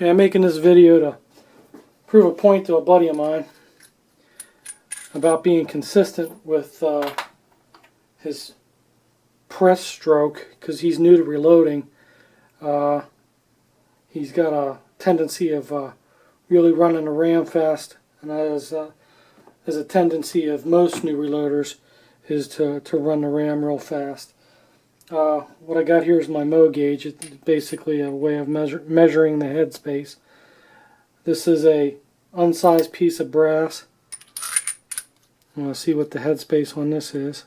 Okay, I'm making this video to prove a point to a buddy of mine about being consistent with his press stroke, because he's new to reloading. He's got a tendency of really running the ram fast, and as a tendency of most new reloaders is to run the ram real fast. What I got here is my Mo gauge. It's basically a way of measuring the headspace. This is a unsized piece of brass. I'm going to see what the headspace on this is.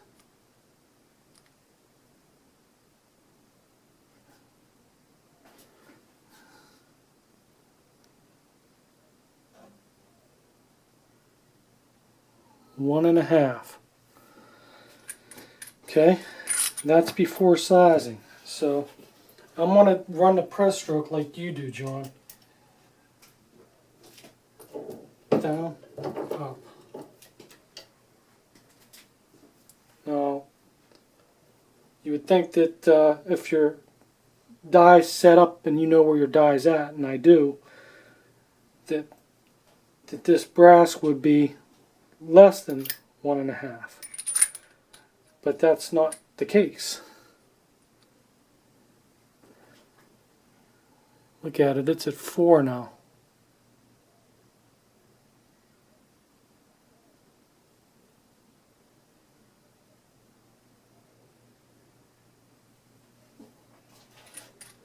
One and a half. Okay, that's before sizing. So I'm going to run the press stroke like you do, John. Down, up. Now, you would think that if your die's set up and you know where your die's at, and I do, that this brass would be less than 1.5. But that's not the case. Look at it, it's at 4 now.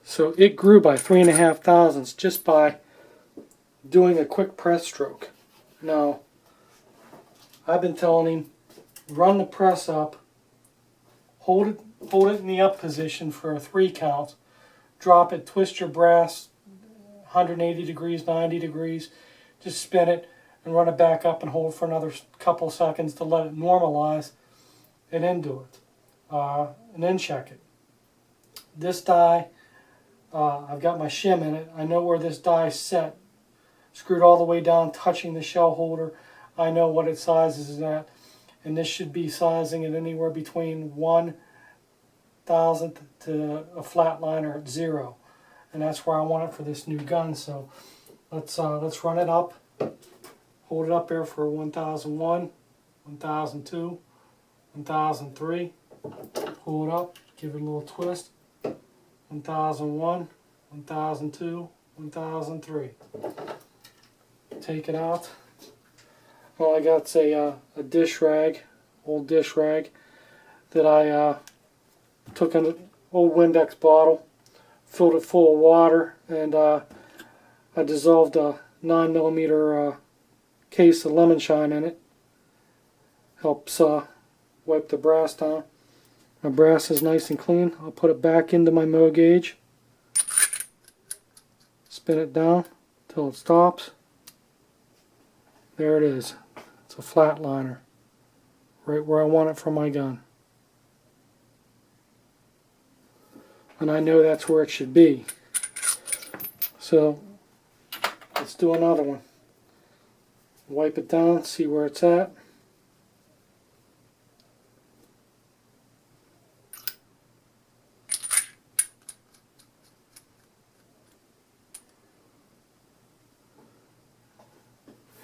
So it grew by 3.5 thousandths just by doing a quick press stroke. Now, I've been telling him, run the press up, hold it in the up position for a 3 count, drop it, twist your brass 180 degrees, 90 degrees, just spin it and run it back up and hold for another couple seconds to let it normalize, and then do it, and then check it. This die, I've got my shim in it. I know where this die's set, screwed all the way down, touching the shell holder. I know what its size is at, and this should be sizing at anywhere between 1,000th to a flatliner at 0, and that's where I want it for this new gun. So let's run it up, hold it up there for 1001, 1002, 1003. Pull it up, give it a little twist. 1001, 1002, 1003. Take it out. All I got's a dish rag, old dish rag, that I took an old Windex bottle, filled it full of water, and I dissolved a 9mm case of lemon shine in it. Helps wipe the brass down. My brass is nice and clean. I'll put it back into my Mo gauge, spin it down until it stops. There it is. It's a flatliner, right where I want it for my gun. And I know that's where it should be. So let's do another one. Wipe it down, see where it's at.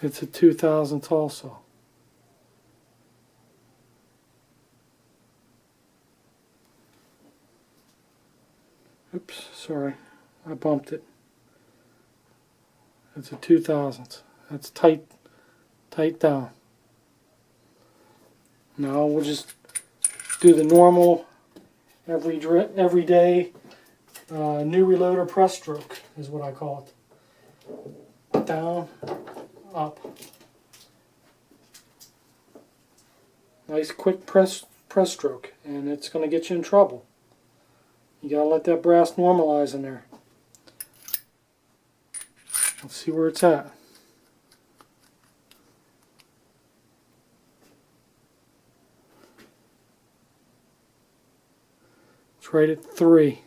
It's a 2,000th also. Oops, sorry, I bumped it. It's a 2,000th. That's tight down. Now we'll just do the normal, everyday new reloader press stroke is what I call it. Down, up. Nice quick press stroke, and it's going to get you in trouble. You got to let that brass normalize in there. Let's see where it's at. It's right at 3.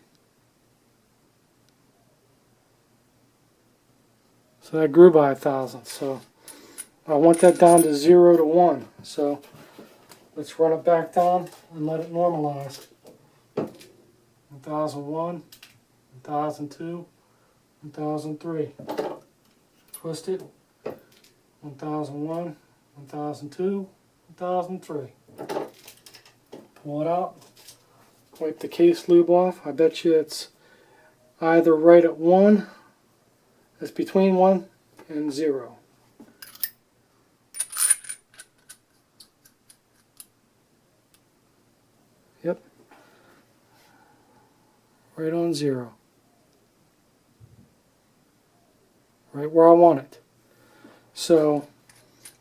So that grew by 1,000th. So I want that down to 0 to 1. So let's run it back down and let it normalize. 1001, 1002, 1003. Twist it. 1001, 1002, 1003. Pull it out. Wipe the case lube off. I bet you it's either right at 1, it's between 1 and 0. Yep. Right on 0. Right where I want it. So,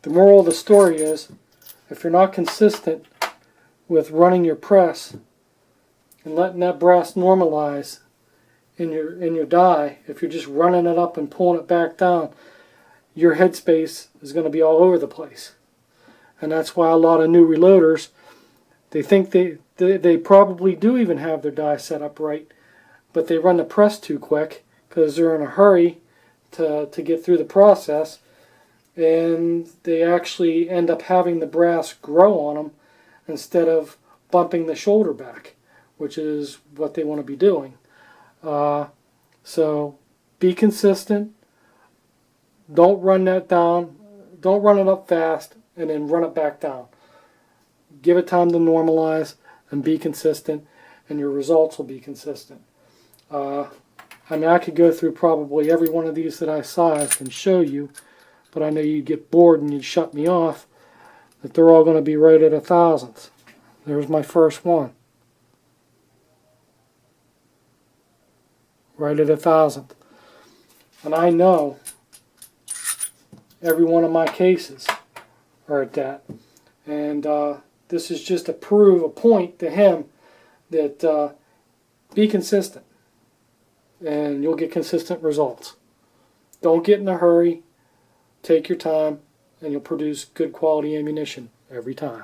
the moral of the story is, if you're not consistent with running your press and letting that brass normalize in your die, if you're just running it up and pulling it back down, your headspace is going to be all over the place. And that's why a lot of new reloaders, they think they probably do even have their die set up right, but they run the press too quick because they're in a hurry to get through the process, and they actually end up having the brass grow on them instead of bumping the shoulder back, which is what they want to be doing. So be consistent. Don't run that down. Don't run it up fast and then run it back down. Give it time to normalize and be consistent, and your results will be consistent. I mean, I could go through probably every one of these that I sized and show you, but I know you'd get bored and you'd shut me off, that they're all going to be right at 1,000th. There's my first one. Right at 1,000th. And I know every one of my cases are at that. And this is just to prove a point to him that be consistent, and you'll get consistent results. Don't get in a hurry. Take your time, and you'll produce good quality ammunition every time.